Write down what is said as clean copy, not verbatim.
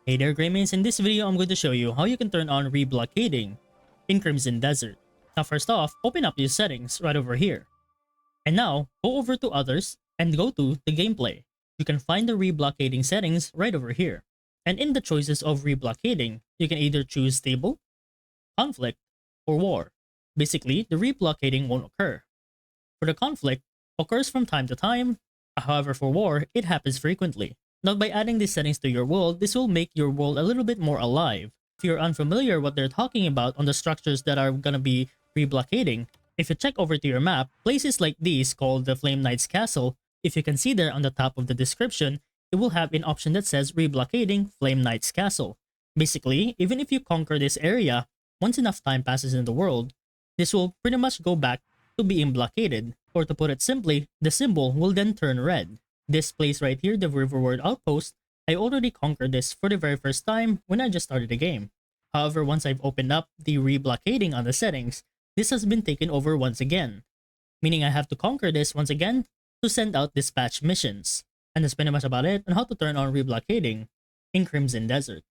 Hey there Greymates, in this video I'm going to show you how you can turn on re-blockading in Crimson Desert. Now first off, open up your settings right over here. And now, go over to others and go to the gameplay. You can find the re-blockading settings right over here. And in the choices of re-blockading, you can either choose stable, conflict, or war. Basically, the re-blockading won't occur. For the conflict, occurs from time to time. However, for war, it happens frequently. Now, by adding these settings to your world, this will make your world a little bit more alive. If you're unfamiliar what they're talking about on the structures that are gonna be re-blockading, if you check over to your map, places like these called the Flame Knight's Castle, if you can see there on the top of the description, it will have an option that says re-blockading Flame Knight's Castle. Basically, even if you conquer this area, once enough time passes in the world, this will pretty much go back to being blockaded. Or to put it simply, the symbol will then turn red. This place right here, the Riverward Outpost, I already conquered this for the very first time when I just started the game. However, once I've opened up the re-blockading on the settings, this has been taken over once again. Meaning I have to conquer this once again to send out dispatch missions. And that's pretty much about it on how to turn on re-blockading in Crimson Desert.